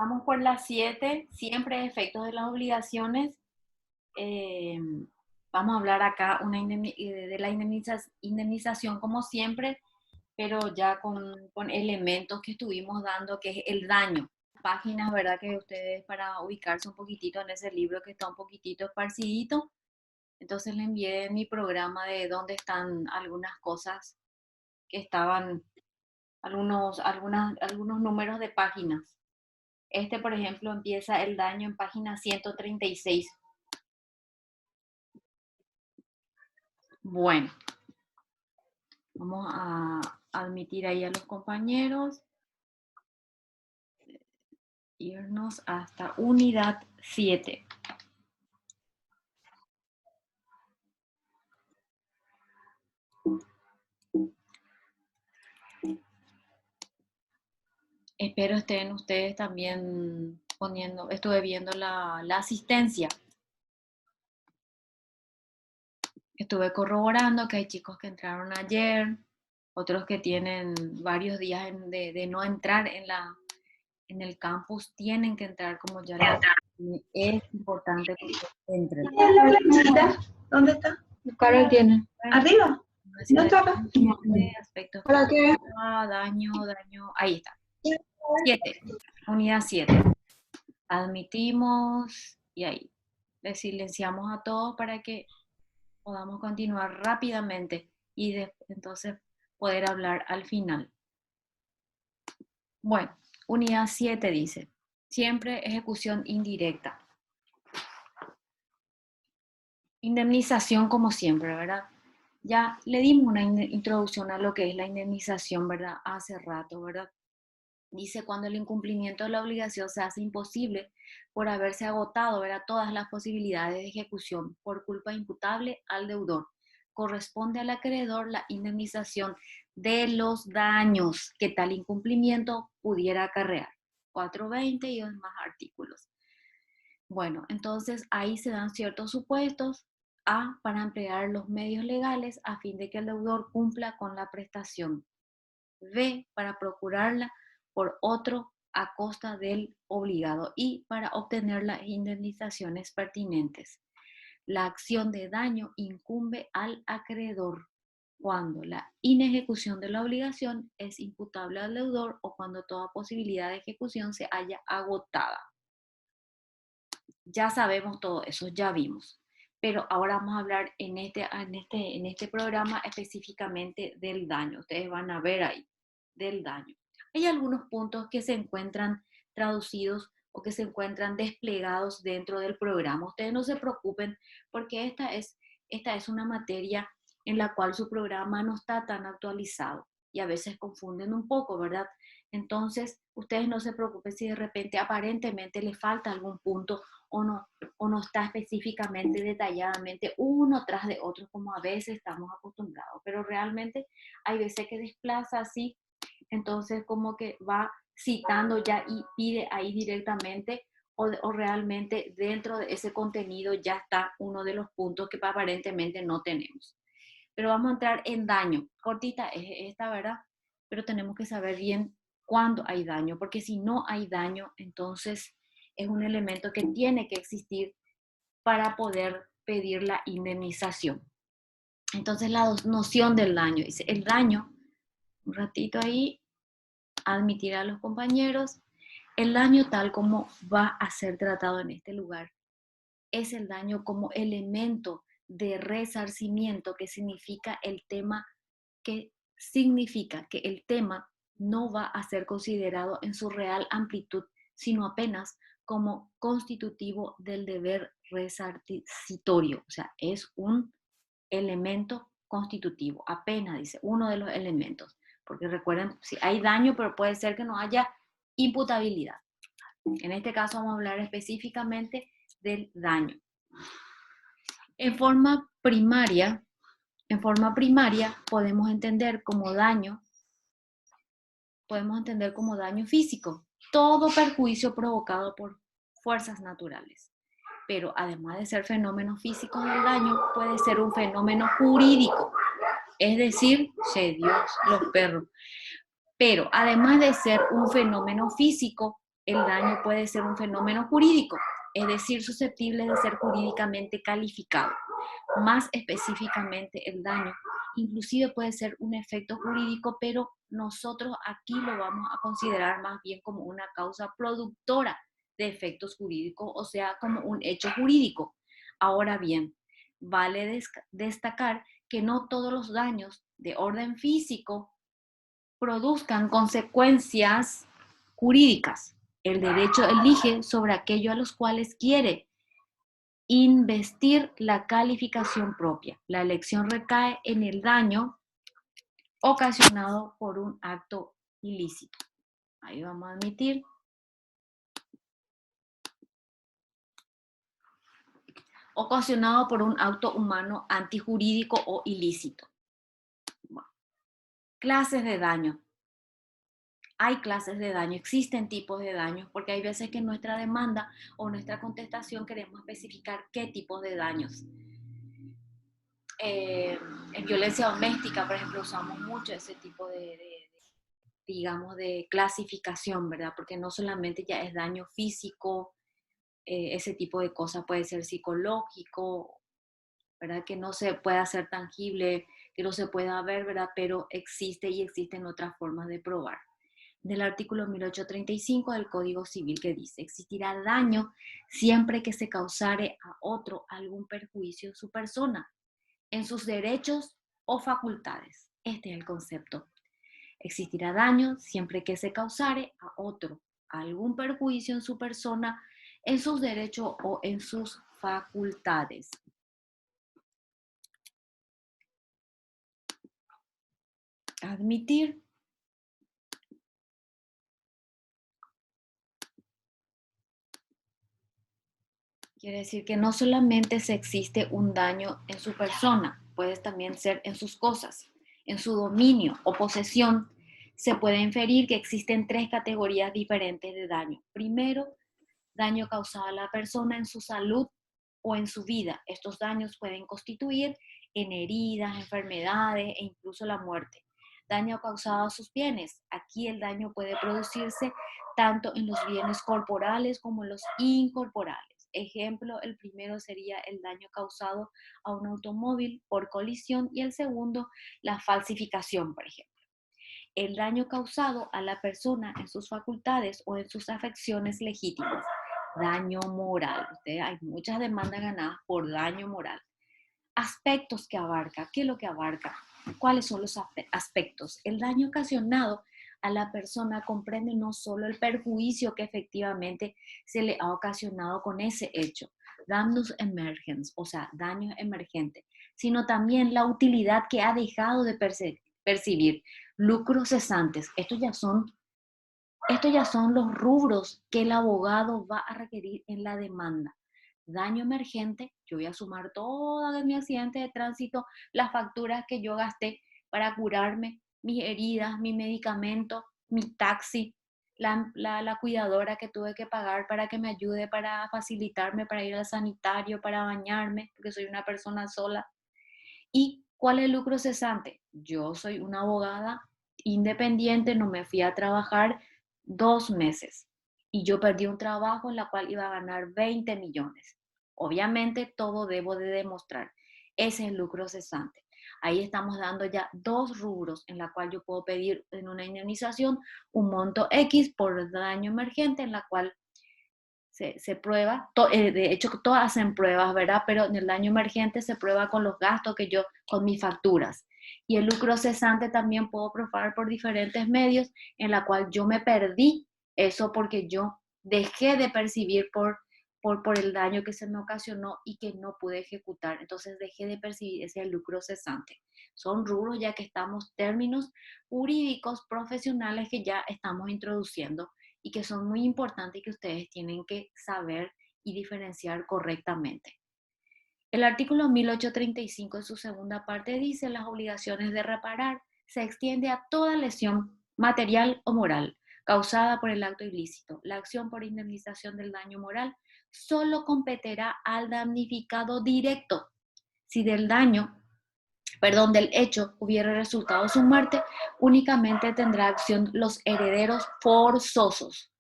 Vamos por las 7, siempre efectos de las obligaciones. Vamos a hablar acá de la indemnización como siempre, pero ya con elementos que estuvimos dando, que es el daño. Páginas, ¿verdad? Que ustedes para ubicarse un poquitito en ese libro que está un poquitito esparcidito. Entonces le envié mi programa de dónde están algunas cosas que estaban, algunos números de páginas. Este, por ejemplo, empieza el daño en página 136. Bueno, vamos a admitir ahí a los compañeros. Irnos hasta unidad 7. Espero estén ustedes también poniendo, estuve viendo la asistencia. Estuve corroborando que hay chicos que entraron ayer, otros que tienen varios días de no entrar en el campus, tienen que entrar como ya es importante que entren. ¿Dónde está? Carol tiene. ¿Arriba? No está acá. Aspectos. ¿Para qué? Daño. Ahí está. 7. Unidad 7. Admitimos y ahí. Les silenciamos a todos para que podamos continuar rápidamente y entonces poder hablar al final. Bueno, unidad 7 dice, siempre ejecución indirecta. Indemnización como siempre, ¿verdad? Ya le dimos una introducción a lo que es la indemnización, ¿verdad? Hace rato, ¿verdad? Dice, cuando el incumplimiento de la obligación se hace imposible por haberse agotado, ¿verdad?, todas las posibilidades de ejecución por culpa imputable al deudor, corresponde al acreedor la indemnización de los daños que tal incumplimiento pudiera acarrear. 420 y demás artículos. Bueno, entonces ahí se dan ciertos supuestos. A, para emplear los medios legales a fin de que el deudor cumpla con la prestación. B, para procurarla por otro a costa del obligado y para obtener las indemnizaciones pertinentes. La acción de daño incumbe al acreedor cuando la inejecución de la obligación es imputable al deudor o cuando toda posibilidad de ejecución se haya agotada. Ya sabemos todo eso, ya vimos. Pero ahora vamos a hablar en este programa específicamente del daño. Ustedes van a ver ahí, del daño. Hay algunos puntos que se encuentran traducidos o que se encuentran desplegados dentro del programa. Ustedes no se preocupen porque esta es una materia en la cual su programa no está tan actualizado y a veces confunden un poco, ¿verdad? Entonces, ustedes no se preocupen si de repente aparentemente les falta algún punto o no está específicamente, detalladamente, uno tras de otro, como a veces estamos acostumbrados, pero realmente hay veces que desplaza así, entonces como que va citando ya y pide ahí directamente o realmente dentro de ese contenido ya está uno de los puntos que aparentemente no tenemos. Pero vamos a entrar en daño. Cortita es esta, ¿verdad? Pero tenemos que saber bien cuándo hay daño, porque si no hay daño, entonces es un elemento que tiene que existir para poder pedir la indemnización. Entonces la noción del daño, dice el daño, un ratito ahí, admitir a los compañeros, el daño tal como va a ser tratado en este lugar, es el daño como elemento de resarcimiento que significa el tema, que significa que el tema no va a ser considerado en su real amplitud, sino apenas como constitutivo del deber resarcitorio. O sea, es un elemento constitutivo, apenas dice, uno de los elementos. Porque recuerden, si hay daño, pero puede ser que no haya imputabilidad. En este caso vamos a hablar específicamente del daño. En forma primaria podemos entender como daño físico, todo perjuicio provocado por fuerzas naturales. Pero además de ser fenómenos físicos del daño, puede ser un fenómeno jurídico, es decir, Dios, los perros. Pero además de ser un fenómeno físico, el daño puede ser un fenómeno jurídico, es decir, susceptible de ser jurídicamente calificado. Más específicamente, el daño inclusive puede ser un efecto jurídico, pero nosotros aquí lo vamos a considerar más bien como una causa productora de efectos jurídicos, o sea, como un hecho jurídico. Ahora bien, vale destacar que no todos los daños de orden físico produzcan consecuencias jurídicas. El derecho elige sobre aquello a los cuales quiere investir la calificación propia. La elección recae en el daño ocasionado por un acto ilícito. Ahí vamos a admitir. Ocasionado por un acto humano antijurídico o ilícito. Bueno, clases de daño. Hay clases de daño, existen tipos de daños, porque hay veces que en nuestra demanda o nuestra contestación queremos especificar qué tipos de daños. En violencia doméstica, por ejemplo, usamos mucho ese tipo digamos, de clasificación, ¿verdad? Porque no solamente ya es daño físico, ese tipo de cosas puede ser psicológico, ¿verdad? Que no se pueda hacer tangible, que no se pueda ver, ¿verdad? Pero existe y existen otras formas de probar. Del artículo 1835 del Código Civil que dice, existirá daño siempre que se causare a otro algún perjuicio en su persona, en sus derechos o facultades. Este es el concepto. Existirá daño siempre que se causare a otro algún perjuicio en su persona, en sus derechos o en sus facultades. Admitir. Quiere decir que no solamente se existe un daño en su persona, puede también ser en sus cosas, en su dominio o posesión. Se puede inferir que existen tres categorías diferentes de daño. Primero, daño causado a la persona en su salud o en su vida. Estos daños pueden constituir en heridas, enfermedades e incluso la muerte. Daño causado a sus bienes. Aquí el daño puede producirse tanto en los bienes corporales como en los incorporales. Ejemplo, el primero sería el daño causado a un automóvil por colisión y el segundo, la falsificación, por ejemplo. El daño causado a la persona en sus facultades o en sus afecciones legítimas. Daño moral. Hay muchas demandas ganadas por daño moral. Aspectos que abarca. ¿Qué es lo que abarca? ¿Cuáles son los aspectos? El daño ocasionado a la persona comprende no solo el perjuicio que efectivamente se le ha ocasionado con ese hecho, daños emergentes, o sea, daños emergentes, sino también la utilidad que ha dejado de percibir, lucros cesantes. Estos ya son los rubros que el abogado va a requerir en la demanda. Daño emergente, yo voy a sumar todo mi accidente de tránsito, las facturas que yo gasté para curarme, mis heridas, mi medicamento, mi taxi, la cuidadora que tuve que pagar para que me ayude, para facilitarme, para ir al sanitario, para bañarme, porque soy una persona sola. ¿Y cuál es el lucro cesante? Yo soy una abogada independiente, no me fui a trabajar 2 meses y yo perdí un trabajo en la cual iba a ganar 20 millones. Obviamente todo debo de demostrar. Ese es el lucro cesante. Ahí estamos dando ya 2 rubros en la cual yo puedo pedir en una indemnización un monto X por daño emergente en la cual se prueba, de hecho todas hacen pruebas, ¿verdad? Pero en el daño emergente se prueba con los gastos que yo, con mis facturas. Y el lucro cesante también puedo probar por diferentes medios en la cual yo me perdí eso porque yo dejé de percibir por el daño que se me ocasionó y que no pude ejecutar. Entonces dejé de percibir ese lucro cesante. Son rubros ya que estamos, términos jurídicos profesionales que ya estamos introduciendo y que son muy importantes y que ustedes tienen que saber y diferenciar correctamente. El artículo 1835 en su segunda parte dice las obligaciones de reparar se extiende a toda lesión material o moral causada por el acto ilícito. La acción por indemnización del daño moral solo competirá al damnificado directo. Si del hecho hubiera resultado su muerte, únicamente tendrá acción los herederos forzosos.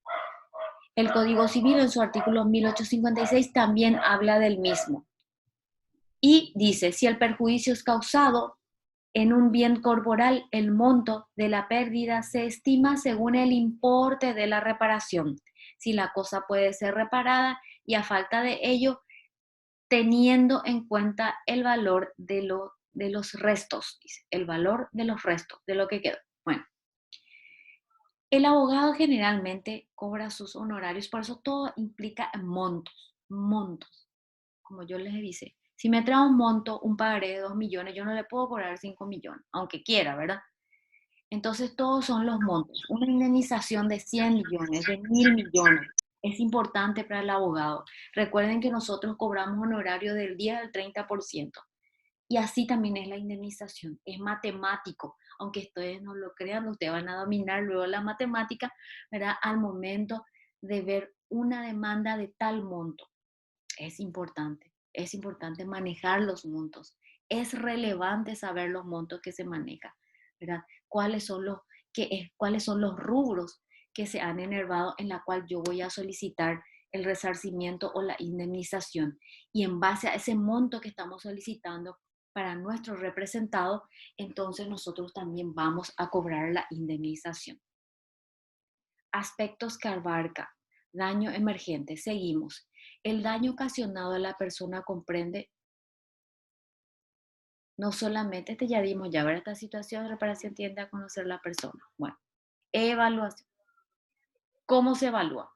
El Código Civil en su artículo 1856 también habla del mismo. Y dice, si el perjuicio es causado en un bien corporal, el monto de la pérdida se estima según el importe de la reparación. Si la cosa puede ser reparada y a falta de ello, teniendo en cuenta el valor de los restos, dice, el valor de los restos, de lo que quedó. Bueno, el abogado generalmente cobra sus honorarios, por eso todo implica montos. Como yo les dice, si me trae un monto, un pagaré de 2 millones, yo no le puedo cobrar 5 millones, aunque quiera, ¿verdad? Entonces todos son los montos. Una indemnización de 100 millones, de 1.000 millones, es importante para el abogado. Recuerden que nosotros cobramos honorario del 10 al 30%. Y así también es la indemnización. Es matemático. Aunque ustedes no lo crean, ustedes van a dominar luego la matemática, ¿verdad? Al momento de ver una demanda de tal monto. Es importante manejar los montos. Es relevante saber los montos que se manejan, ¿verdad? Cuáles son los rubros que se han enervado en la cual yo voy a solicitar el resarcimiento o la indemnización. Y en base a ese monto que estamos solicitando para nuestro representado, entonces nosotros también vamos a cobrar la indemnización. Aspectos que abarca. Daño emergente. Seguimos. El daño ocasionado a la persona comprende no solamente, ya dimos, ya ver esta situación de reparación tiende a conocer la persona. Bueno, evaluación. ¿Cómo se evalúa?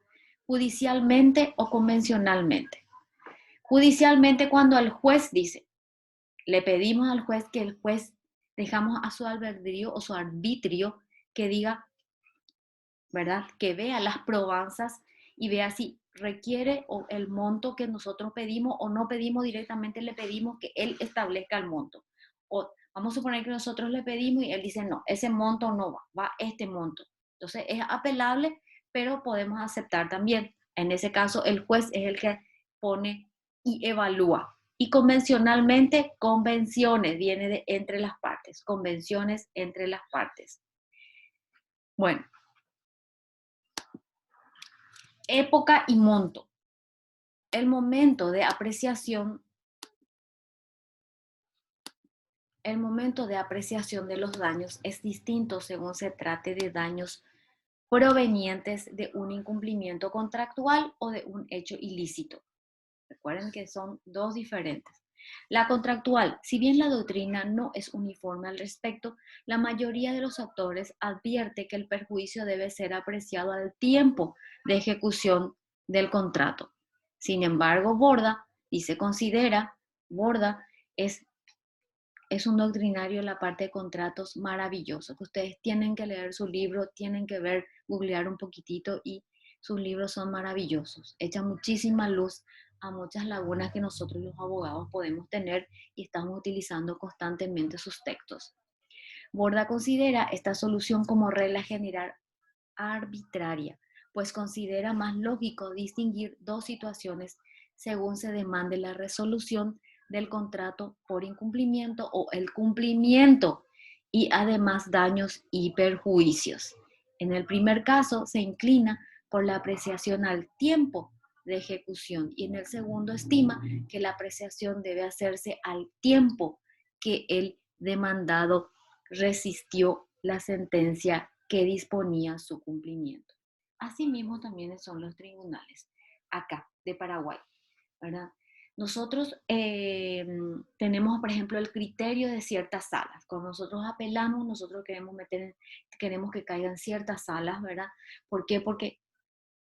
Judicialmente o convencionalmente. Judicialmente, cuando el juez dice, le pedimos al juez que el juez dejamos a su albedrío o su arbitrio que diga, ¿verdad? Que vea las probanzas y vea si requiere o el monto que nosotros pedimos o no pedimos directamente, le pedimos que él establezca el monto. O vamos a suponer que nosotros le pedimos y él dice, no, ese monto no va este monto. Entonces es apelable, pero podemos aceptar también. En ese caso, el juez es el que pone y evalúa. Y convencionalmente, convenciones, viene de entre las partes, convenciones entre las partes. Bueno, época y monto. El momento de apreciación de los daños es distinto según se trate de daños provenientes de un incumplimiento contractual o de un hecho ilícito. Recuerden que son dos diferentes. La contractual, si bien la doctrina no es uniforme al respecto, la mayoría de los autores advierte que el perjuicio debe ser apreciado al tiempo de ejecución del contrato. Sin embargo, Borda es un doctrinario en la parte de contratos maravilloso, que ustedes tienen que leer su libro, tienen que ver, googlear un poquitito y sus libros son maravillosos. Echan muchísima luz a muchas lagunas que nosotros los abogados podemos tener y estamos utilizando constantemente sus textos. Borda considera esta solución como regla general arbitraria, pues considera más lógico distinguir dos situaciones según se demande la resolución del contrato por incumplimiento o el cumplimiento y además daños y perjuicios. En el primer caso se inclina por la apreciación al tiempo de ejecución y en el segundo estima que la apreciación debe hacerse al tiempo que el demandado resistió la sentencia que disponía su cumplimiento. Asimismo también son los tribunales acá de Paraguay, ¿verdad? Nosotros tenemos, por ejemplo, el criterio de ciertas salas. Cuando nosotros apelamos, nosotros queremos que caigan ciertas salas, ¿verdad? ¿Por qué? Porque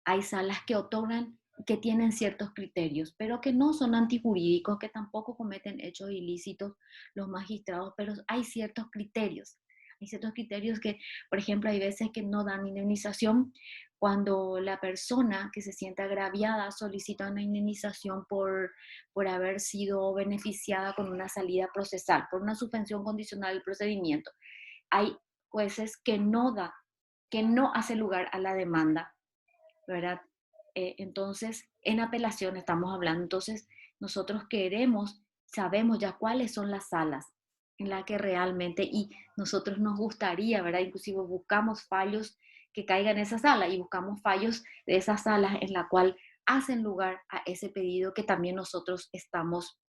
hay salas que otorgan, que tienen ciertos criterios, pero que no son antijurídicos, que tampoco cometen hechos ilícitos los magistrados, pero hay ciertos criterios. Hay ciertos criterios que, por ejemplo, hay veces que no dan indemnización cuando la persona que se siente agraviada solicita una indemnización por haber sido beneficiada con una salida procesal, por una suspensión condicional del procedimiento. Hay jueces que no hace lugar a la demanda, ¿verdad? Entonces, en apelación estamos hablando, entonces nosotros sabemos ya cuáles son las salas en las que realmente, y nosotros nos gustaría, ¿verdad? Inclusive buscamos fallos que caiga en esa sala y buscamos fallos de esas salas en la cual hacen lugar a ese pedido que también nosotros estamos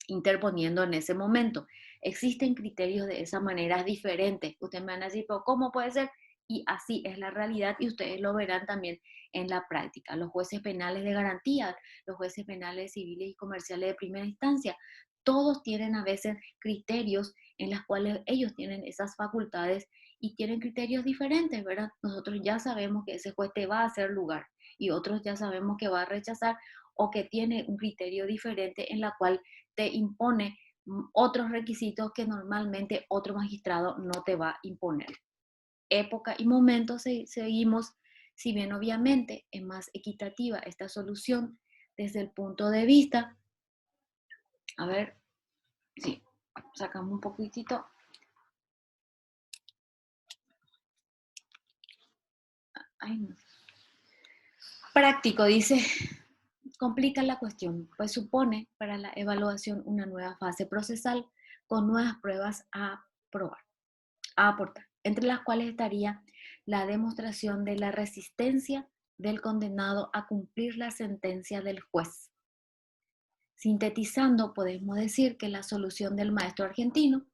interponiendo en ese momento. Existen criterios de esa manera diferentes. Ustedes me van a decir, pero ¿cómo puede ser? Y así es la realidad y ustedes lo verán también en la práctica. Los jueces penales de garantía, los jueces penales civiles y comerciales de primera instancia, todos tienen a veces criterios en los cuales ellos tienen esas facultades y tienen criterios diferentes, ¿verdad? Nosotros ya sabemos que ese juez te va a hacer lugar y otros ya sabemos que va a rechazar o que tiene un criterio diferente en la cual te impone otros requisitos que normalmente otro magistrado no te va a imponer. Época y momento seguimos, si bien obviamente es más equitativa esta solución desde el punto de vista, a ver, sí, sacamos un poquitito. Ay, no. Práctico, dice, complica la cuestión, pues supone para la evaluación una nueva fase procesal con nuevas pruebas a probar, a aportar, entre las cuales estaría la demostración de la resistencia del condenado a cumplir la sentencia del juez. Sintetizando, podemos decir que la solución del maestro argentino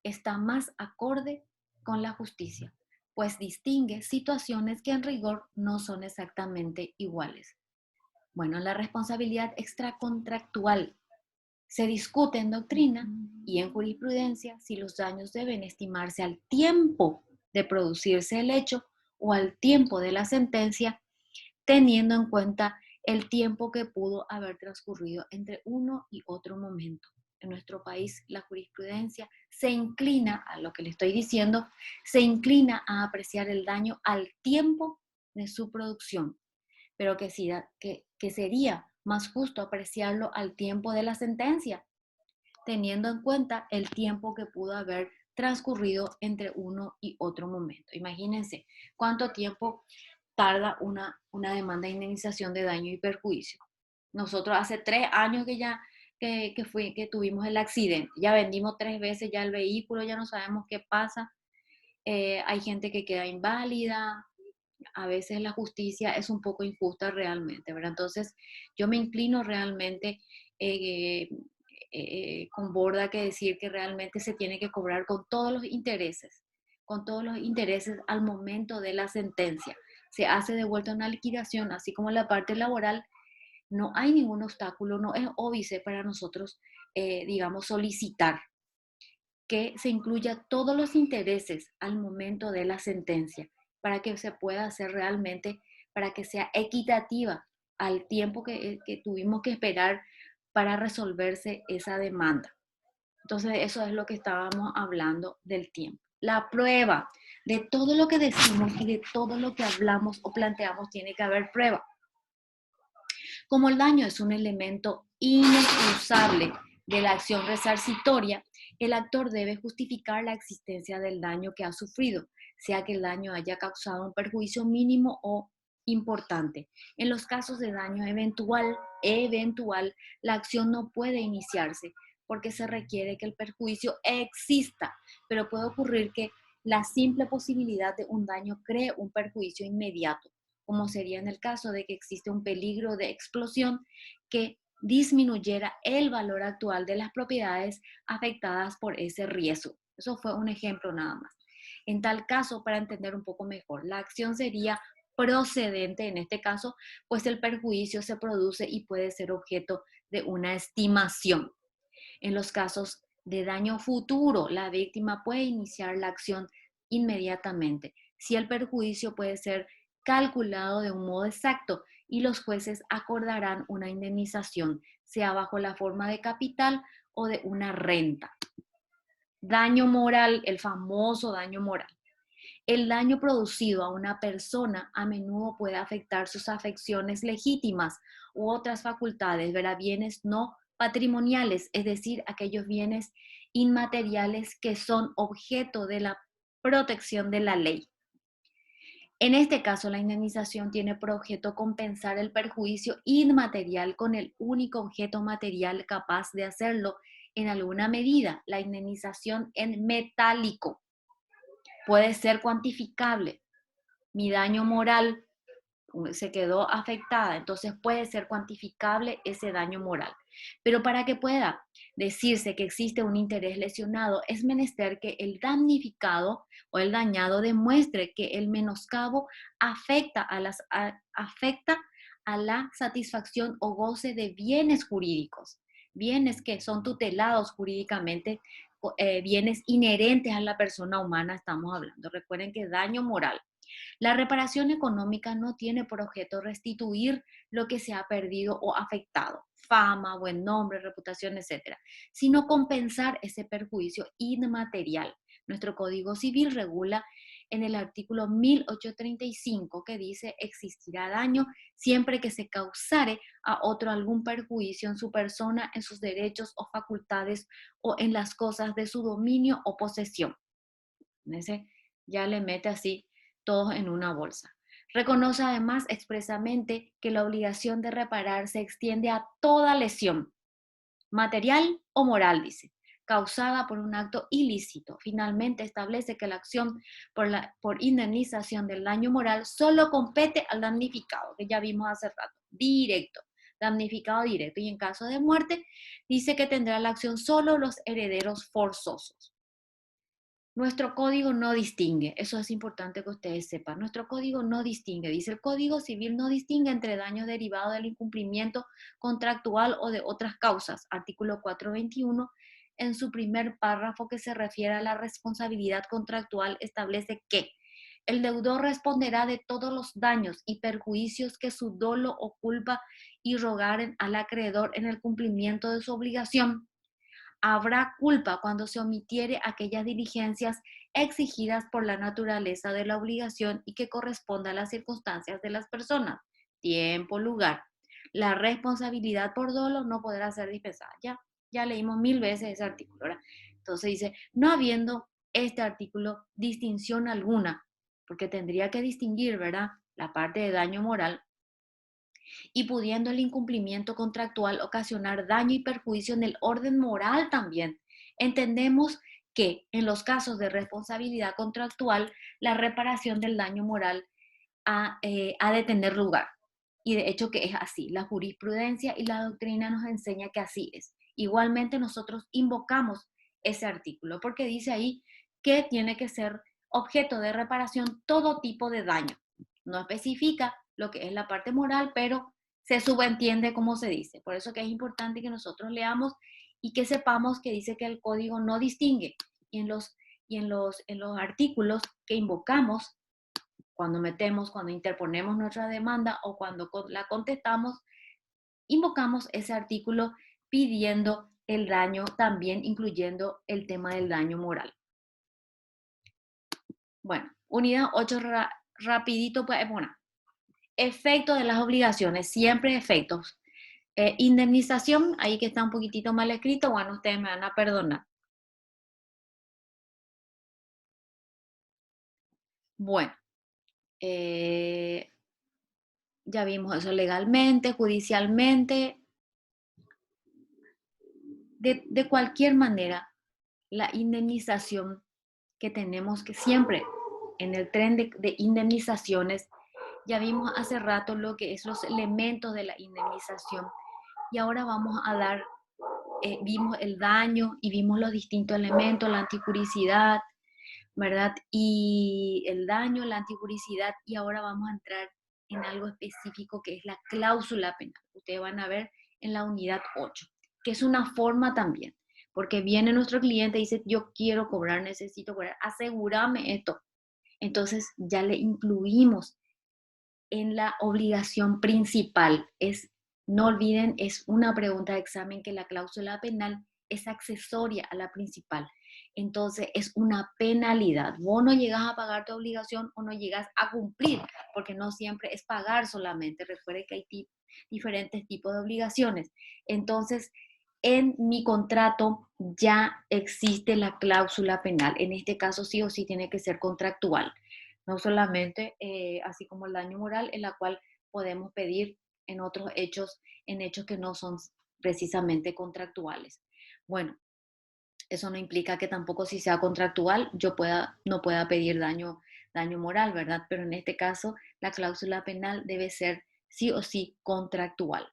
está más acorde con la justicia, pues distingue situaciones que en rigor no son exactamente iguales. Bueno, la responsabilidad extracontractual se discute en doctrina y en jurisprudencia si los daños deben estimarse al tiempo de producirse el hecho o al tiempo de la sentencia, teniendo en cuenta el tiempo que pudo haber transcurrido entre uno y otro momento. En nuestro país, la jurisprudencia se inclina, a lo que le estoy diciendo, se inclina a apreciar el daño al tiempo de su producción, pero que sería más justo apreciarlo al tiempo de la sentencia, teniendo en cuenta el tiempo que pudo haber transcurrido entre uno y otro momento. Imagínense cuánto tiempo tarda una demanda de indemnización de daño y perjuicio. Nosotros hace 3 años que tuvimos el accidente, ya vendimos 3 veces ya el vehículo, ya no sabemos qué pasa, hay gente que queda inválida, a veces la justicia es un poco injusta realmente, ¿verdad? Entonces yo me inclino realmente eh, con Borda que decir que realmente se tiene que cobrar con todos los intereses al momento de la sentencia. Se hace de vuelta una liquidación, así como la parte laboral, no hay ningún obstáculo, no es óbice para nosotros, digamos, solicitar que se incluya todos los intereses al momento de la sentencia para que se pueda hacer realmente, para que sea equitativa al tiempo que tuvimos que esperar para resolverse esa demanda. Entonces, eso es lo que estábamos hablando del tiempo. La prueba de todo lo que decimos y de todo lo que hablamos o planteamos tiene que haber prueba. Como el daño es un elemento inexcusable de la acción resarcitoria, el actor debe justificar la existencia del daño que ha sufrido, sea que el daño haya causado un perjuicio mínimo o importante. En los casos de daño eventual, la acción no puede iniciarse porque se requiere que el perjuicio exista, pero puede ocurrir que la simple posibilidad de un daño cree un perjuicio inmediato, como sería en el caso de que existe un peligro de explosión que disminuyera el valor actual de las propiedades afectadas por ese riesgo. Eso fue un ejemplo nada más. En tal caso, para entender un poco mejor, la acción sería procedente en este caso, pues el perjuicio se produce y puede ser objeto de una estimación. En los casos de daño futuro, la víctima puede iniciar la acción inmediatamente, si el perjuicio puede ser calculado de un modo exacto y los jueces acordarán una indemnización, sea bajo la forma de capital o de una renta. Daño moral, el famoso daño moral. El daño producido a una persona a menudo puede afectar sus afecciones legítimas u otras facultades, ¿verdad? Bienes no patrimoniales, es decir, aquellos bienes inmateriales que son objeto de la protección de la ley. En este caso, la indemnización tiene por objeto compensar el perjuicio inmaterial con el único objeto material capaz de hacerlo en alguna medida, la indemnización en metálico. Puede ser cuantificable, mi daño moral se quedó afectada, entonces puede ser cuantificable ese daño moral. Pero para que pueda decirse que existe un interés lesionado, es menester que el damnificado o el dañado demuestre que el menoscabo afecta afecta a la satisfacción o goce de bienes jurídicos, bienes que son tutelados jurídicamente, bienes inherentes a la persona humana estamos hablando. Recuerden que daño moral. La reparación económica no tiene por objeto restituir lo que se ha perdido o afectado, fama, buen nombre, reputación, etcétera, sino compensar ese perjuicio inmaterial. Nuestro Código Civil regula en el artículo 1835 que dice existirá daño siempre que se causare a otro algún perjuicio en su persona, en sus derechos o facultades o en las cosas de su dominio o posesión. Ese ya le mete así todos en una bolsa. Reconoce además expresamente que la obligación de reparar se extiende a toda lesión, material o moral, dice, causada por un acto ilícito. Finalmente establece que la acción por indemnización del daño moral solo compete al damnificado, que ya vimos hace rato, directo, damnificado directo. Y en caso de muerte, dice que tendrá la acción solo los herederos forzosos. Nuestro código no distingue, eso es importante que ustedes sepan, nuestro código no distingue, dice el Código Civil no distingue entre daños derivados del incumplimiento contractual o de otras causas, artículo 421, en su primer párrafo que se refiere a la responsabilidad contractual establece que el deudor responderá de todos los daños y perjuicios que su dolo o culpa irrogaren al acreedor en el cumplimiento de su obligación. Habrá culpa cuando se omitiere aquellas diligencias exigidas por la naturaleza de la obligación y que corresponda a las circunstancias de las personas, tiempo, lugar. La responsabilidad por dolo no podrá ser dispensada. Ya leímos 1000 veces ese artículo, ¿verdad? Entonces dice, no habiendo este artículo distinción alguna, porque tendría que distinguir, ¿verdad? La parte de daño moral y pudiendo el incumplimiento contractual ocasionar daño y perjuicio en el orden moral también. Entendemos que en los casos de responsabilidad contractual, la reparación del daño moral ha de tener lugar. Y de hecho que es así. La jurisprudencia y la doctrina nos enseña que así es. Igualmente nosotros invocamos ese artículo porque dice ahí que tiene que ser objeto de reparación todo tipo de daño. No especifica lo que es la parte moral, pero se subentiende como se dice. Por eso que es importante que nosotros leamos y que sepamos que dice que el código no distingue. Y en los artículos que invocamos, cuando interponemos nuestra demanda o cuando la contestamos, invocamos ese artículo pidiendo el daño, también incluyendo el tema del daño moral. Bueno, unidad 8, rapidito, pues, bueno, efecto de las obligaciones, siempre efectos. Indemnización, ahí que está un poquitito mal escrito, bueno, ustedes me van a perdonar. Bueno, ya vimos eso legalmente, judicialmente, de cualquier manera, la indemnización que tenemos que siempre en el tren de indemnizaciones, ya vimos hace rato lo que es los elementos de la indemnización y ahora vamos a dar, vimos el daño y vimos los distintos elementos, la anticuricidad, ¿verdad? Y el daño, la anticuricidad y ahora vamos a entrar en algo específico que es la cláusula penal. Ustedes van a ver en la unidad 8, que es una forma también, porque viene nuestro cliente y dice, yo quiero cobrar, necesito cobrar, asegúrame esto. Entonces ya le incluimos en la obligación principal. No olviden, es una pregunta de examen que la cláusula penal es accesoria a la principal. Entonces es una penalidad. Vos no llegas a pagar tu obligación o no llegas a cumplir, porque no siempre es pagar solamente. Recuerde que hay diferentes tipos de obligaciones. Entonces, en mi contrato ya existe la cláusula penal. En este caso sí o sí tiene que ser contractual. No solamente así como el daño moral, en la cual podemos pedir en otros hechos, en hechos que no son precisamente contractuales. Bueno, eso no implica que tampoco si sea contractual yo no pueda pedir daño daño moral, ¿verdad? Pero en este caso, la cláusula penal debe ser sí o sí contractual.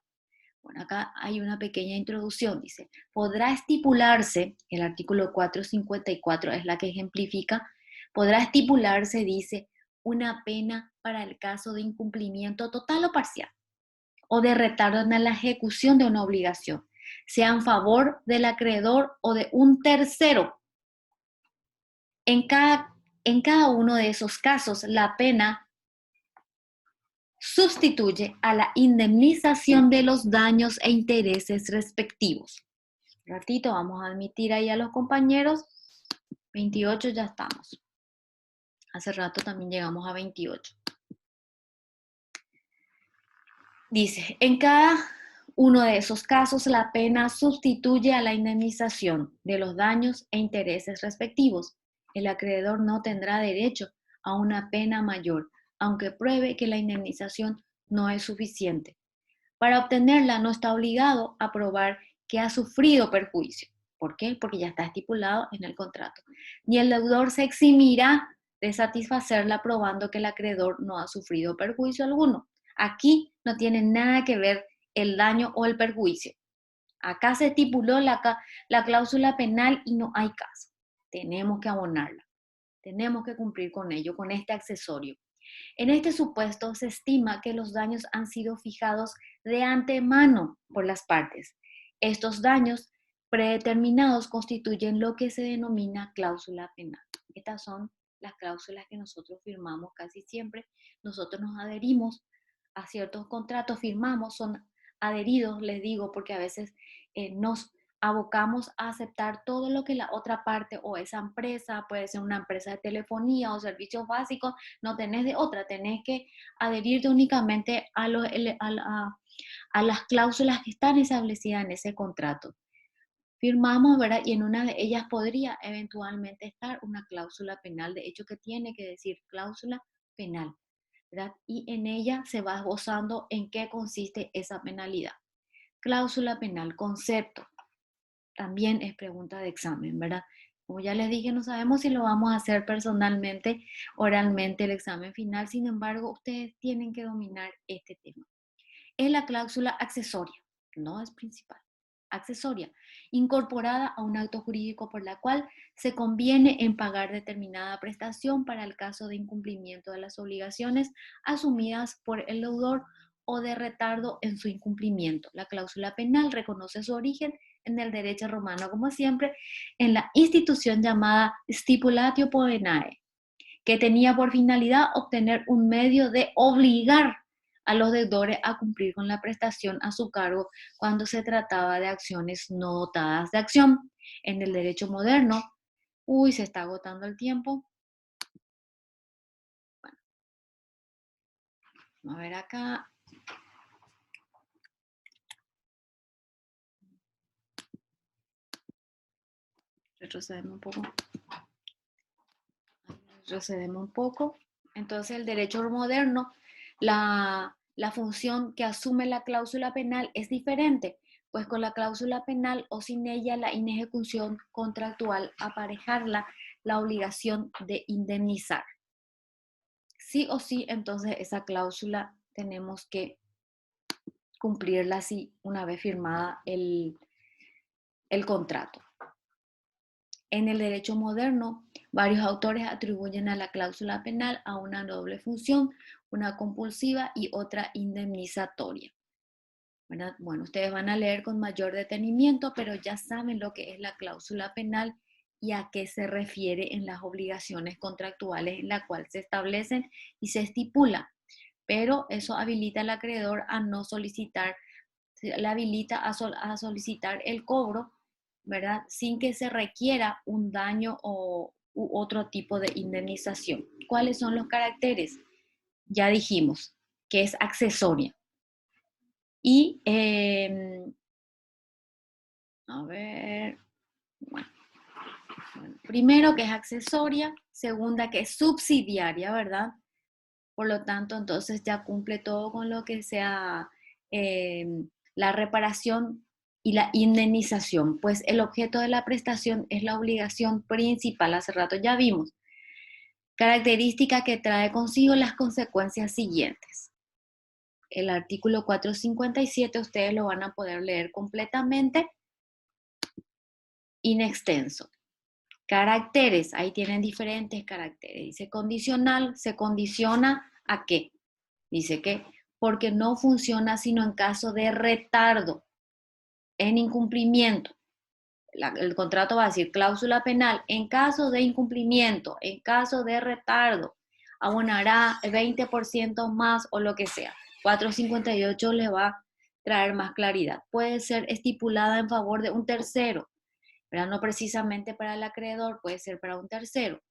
Bueno, acá hay una pequeña introducción, dice, podrá estipularse, el artículo 454 es la que ejemplifica, podrá estipularse, dice, una pena para el caso de incumplimiento total o parcial, o de retardo en la ejecución de una obligación, sea en favor del acreedor o de un tercero. En cada uno de esos casos, la pena sustituye a la indemnización de los daños e intereses respectivos. Un ratito, vamos a admitir ahí a los compañeros. 28 ya estamos. Hace rato también llegamos a 28. Dice, en cada uno de esos casos, la pena sustituye a la indemnización de los daños e intereses respectivos. El acreedor no tendrá derecho a una pena mayor, aunque pruebe que la indemnización no es suficiente. Para obtenerla no está obligado a probar que ha sufrido perjuicio. ¿Por qué? Porque ya está estipulado en el contrato. Ni el deudor se eximirá de satisfacerla probando que el acreedor no ha sufrido perjuicio alguno. Aquí no tiene nada que ver el daño o el perjuicio. Acá se estipuló la cláusula penal y no hay caso. Tenemos que abonarla. Tenemos que cumplir con ello, con este accesorio. En este supuesto se estima que los daños han sido fijados de antemano por las partes. Estos daños predeterminados constituyen lo que se denomina cláusula penal. Estas son las cláusulas que nosotros firmamos casi siempre. Nosotros nos adherimos a ciertos contratos, firmamos, son adheridos, les digo, porque a veces nos abocamos a aceptar todo lo que la otra parte o esa empresa, puede ser una empresa de telefonía o servicios básicos, no tenés de otra, tenés que adherirte únicamente a las cláusulas que están establecidas en ese contrato. Firmamos, ¿verdad? Y en una de ellas podría eventualmente estar una cláusula penal, de hecho que tiene que decir cláusula penal, ¿verdad? Y en ella se va esbozando en qué consiste esa penalidad. Cláusula penal, concepto. También es pregunta de examen, ¿verdad? Como ya les dije, no sabemos si lo vamos a hacer personalmente, oralmente, el examen final. Sin embargo, ustedes tienen que dominar este tema. Es la cláusula accesoria, no es principal. Accesoria, incorporada a un acto jurídico por la cual se conviene en pagar determinada prestación para el caso de incumplimiento de las obligaciones asumidas por el deudor o de retardo en su incumplimiento. La cláusula penal reconoce su origen en el derecho romano, como siempre, en la institución llamada stipulatio poenae, que tenía por finalidad obtener un medio de obligar a los deudores a cumplir con la prestación a su cargo cuando se trataba de acciones no dotadas de acción. En el derecho moderno, se está agotando el tiempo. Bueno, vamos a ver acá. Retrocedemos un poco. Entonces, el derecho moderno, la función que asume la cláusula penal es diferente, pues con la cláusula penal o sin ella la inejecución contractual aparejarla la obligación de indemnizar. Sí o sí, entonces esa cláusula tenemos que cumplirla así una vez firmada el contrato. En el derecho moderno, varios autores atribuyen a la cláusula penal a una doble función, una compulsiva y otra indemnizatoria. ¿Verdad? Bueno, ustedes van a leer con mayor detenimiento, pero ya saben lo que es la cláusula penal y a qué se refiere en las obligaciones contractuales en las cuales se establecen y se estipula. Pero eso habilita al acreedor a no solicitar, le habilita a solicitar el cobro, ¿verdad? Sin que se requiera un daño u otro tipo de indemnización. ¿Cuáles son los caracteres? Ya dijimos que es accesoria. Y, a ver, bueno, primero que es accesoria, segunda que es subsidiaria, ¿verdad? Por lo tanto, entonces ya cumple todo con lo que sea la reparación y la indemnización, pues el objeto de la prestación es la obligación principal, hace rato ya vimos. Característica que trae consigo las consecuencias siguientes. El artículo 457 ustedes lo van a poder leer completamente in extenso. Caracteres, ahí tienen diferentes caracteres. Dice condicional, ¿se condiciona a qué? Dice que porque no funciona sino en caso de retardo, en incumplimiento. El contrato va a decir cláusula penal, en caso de incumplimiento, en caso de retardo, abonará el 20% más o lo que sea. 458 le va a traer más claridad. Puede ser estipulada en favor de un tercero, pero no precisamente para el acreedor, puede ser para un tercero.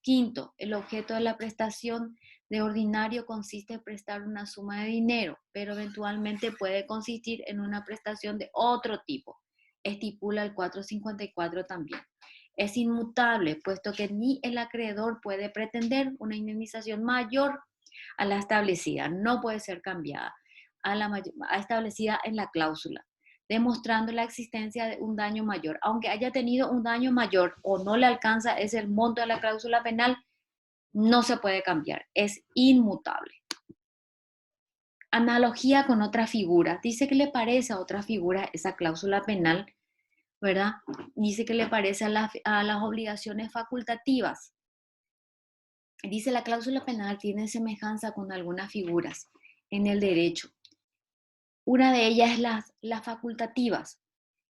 Quinto, el objeto de la prestación de ordinario consiste en prestar una suma de dinero, pero eventualmente puede consistir en una prestación de otro tipo. Estipula el 454 también. Es inmutable, puesto que ni el acreedor puede pretender una indemnización mayor a la establecida, no puede ser cambiada a establecida en la cláusula, demostrando la existencia de un daño mayor. Aunque haya tenido un daño mayor o no le alcanza ese el monto de la cláusula penal, no se puede cambiar, es inmutable. Analogía con otra figura. Dice que le parece a otra figura esa cláusula penal, ¿verdad? Dice que le parece a las obligaciones facultativas. Dice la cláusula penal tiene semejanza con algunas figuras en el derecho. Una de ellas es las facultativas.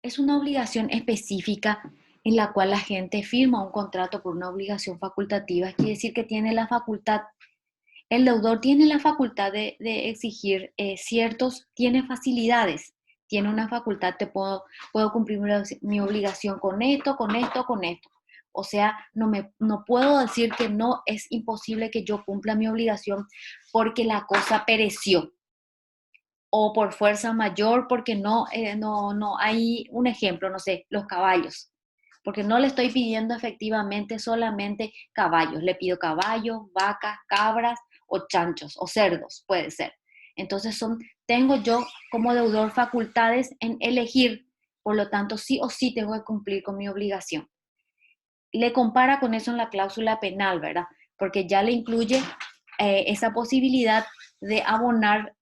Es una obligación específica en la cual la gente firma un contrato por una obligación facultativa. Quiere decir que tiene la facultad, el deudor tiene la facultad de exigir tiene facilidades, tiene una facultad, puedo cumplir mi obligación con esto, con esto, con esto. O sea, no puedo decir que no es imposible que yo cumpla mi obligación porque la cosa pereció o por fuerza mayor, porque no hay un ejemplo, no sé, los caballos, porque no le estoy pidiendo efectivamente solamente caballos, le pido caballos, vacas, cabras o chanchos o cerdos, puede ser. Entonces tengo yo como deudor facultades en elegir, por lo tanto sí o sí tengo que cumplir con mi obligación. Le compara con eso en la cláusula penal, ¿verdad? Porque ya le incluye esa posibilidad de abonar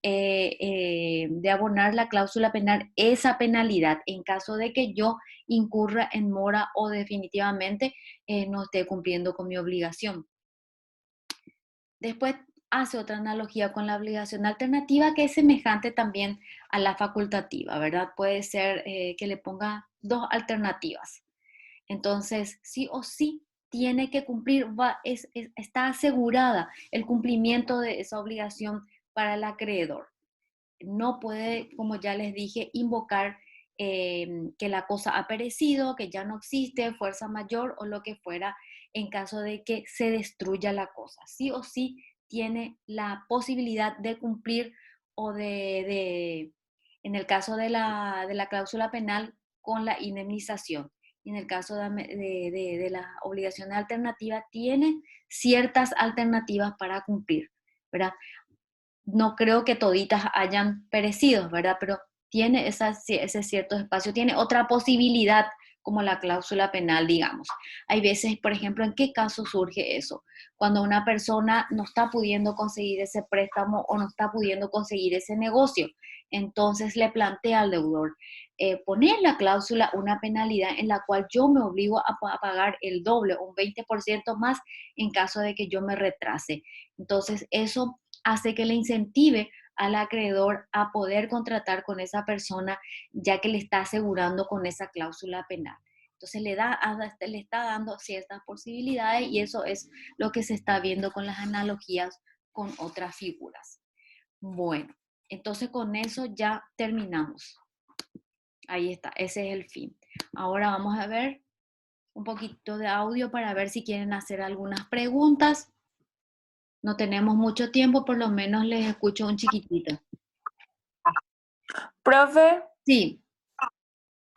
la cláusula penal, esa penalidad, en caso de que yo incurra en mora o definitivamente no esté cumpliendo con mi obligación. Después hace otra analogía con la obligación alternativa que es semejante también a la facultativa, ¿verdad? Puede ser que le ponga dos alternativas. Entonces, sí o sí tiene que cumplir, está asegurada el cumplimiento de esa obligación para el acreedor. No puede, como ya les dije, invocar que la cosa ha perecido, que ya no existe, fuerza mayor o lo que fuera, en caso de que se destruya la cosa. Sí o sí tiene la posibilidad de cumplir o en el caso de la cláusula penal, con la indemnización. En el caso de las obligaciones alternativas, tiene ciertas alternativas para cumplir, ¿verdad? No creo que toditas hayan perecido, ¿verdad? Pero tiene ese cierto espacio, tiene otra posibilidad como la cláusula penal, digamos. Hay veces, por ejemplo, ¿en qué caso surge eso? Cuando una persona no está pudiendo conseguir ese préstamo o no está pudiendo conseguir ese negocio, entonces le plantea al deudor poner en la cláusula una penalidad en la cual yo me obligo a pagar el doble, un 20% más en caso de que yo me retrase. Entonces, eso hace que le incentive al acreedor a poder contratar con esa persona, ya que le está asegurando con esa cláusula penal. Entonces le está dando ciertas posibilidades y eso es lo que se está viendo con las analogías con otras figuras. Bueno, entonces con eso ya terminamos. Ahí está, ese es el fin. Ahora vamos a ver un poquito de audio para ver si quieren hacer algunas preguntas. No tenemos mucho tiempo, por lo menos les escucho un chiquitito. Profe, Sí,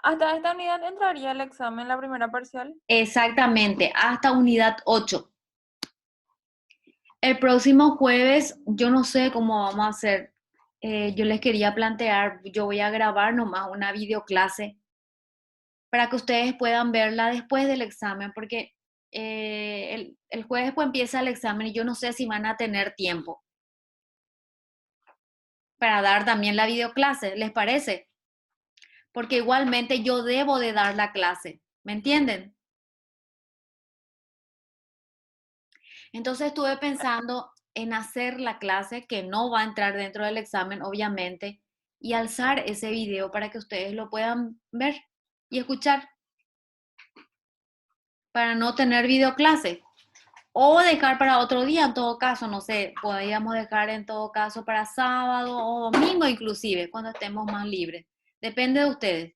¿hasta esta unidad entraría el examen, la primera parcial? exactamente, hasta unidad 8. El próximo jueves, yo no sé cómo vamos a hacer. Yo les quería plantear, yo voy a grabar nomás una videoclase para que ustedes puedan verla después del examen, porque el jueves pues empieza el examen y yo no sé si van a tener tiempo para dar también la videoclase, ¿les parece? Porque igualmente yo debo de dar la clase, ¿me entienden? Entonces estuve pensando en hacer la clase que no va a entrar dentro del examen, obviamente, y alzar ese video para que ustedes lo puedan ver y escuchar para no tener videoclase. O dejar para otro día, en todo caso, no sé, podríamos dejar en todo caso para sábado o domingo inclusive, cuando estemos más libres. Depende de ustedes,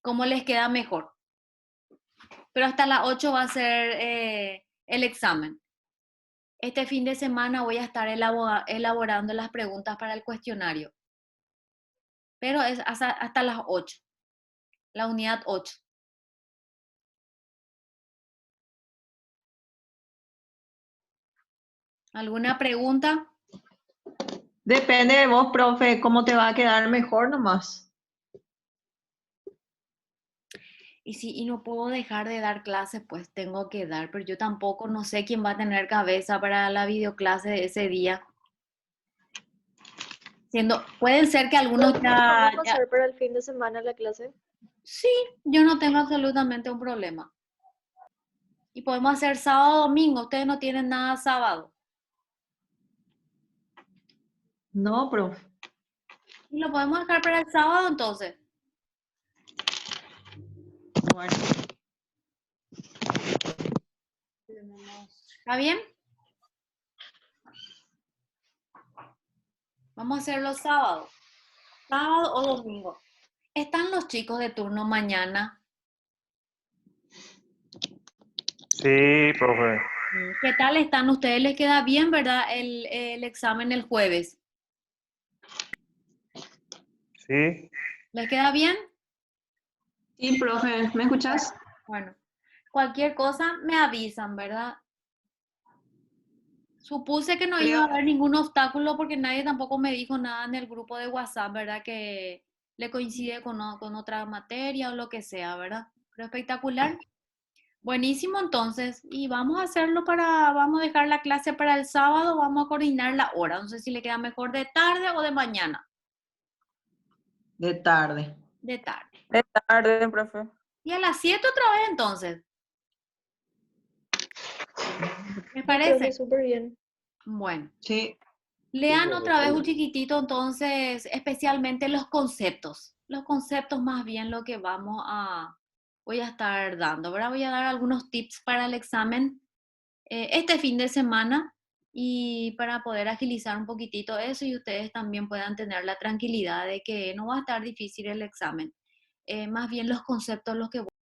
cómo les queda mejor. Pero hasta las 8 va a ser el examen. Este fin de semana voy a estar elaborando las preguntas para el cuestionario. Pero es hasta las 8, la unidad 8. ¿Alguna pregunta? Depende de vos, profe, cómo te va a quedar mejor nomás. Y no puedo dejar de dar clases, pues tengo que dar, pero yo tampoco no sé quién va a tener cabeza para la videoclase de ese día. Pueden ser que algunos ¿Podemos pasar para el fin de semana la clase? Sí, yo no tengo absolutamente un problema. Y podemos hacer sábado, domingo, ustedes no tienen nada sábado. No, profe. Y lo podemos dejar para el sábado entonces. Bueno. ¿Está bien? Vamos a hacerlo sábado. Sábado o domingo. ¿Están los chicos de turno mañana? Sí, profe. ¿Qué tal están ustedes? ¿Les queda bien, verdad, el examen el jueves? Sí. ¿Les queda bien? Sí, profe, ¿me escuchas? Bueno, cualquier cosa me avisan, ¿verdad? Supuse que no iba a haber ningún obstáculo porque nadie tampoco me dijo nada en el grupo de WhatsApp, ¿verdad? Que le coincide con otra materia o lo que sea, ¿verdad? Pero espectacular. Buenísimo, entonces. Y vamos a dejar la clase para el sábado, vamos a coordinar la hora. No sé si le queda mejor de tarde o de mañana. De tarde. De tarde. De tarde, profe. Y a las 7 otra vez, entonces. ¿Les Sí, profe, parece? súper bien. Bueno. Sí. Lean otra vez un chiquitito, entonces, especialmente los conceptos. Los conceptos más bien lo que voy a estar dando, ¿verdad? Voy a dar algunos tips para el examen este fin de semana y para poder agilizar un poquitito eso y ustedes también puedan tener la tranquilidad de que no va a estar difícil el examen. Más bien los conceptos los que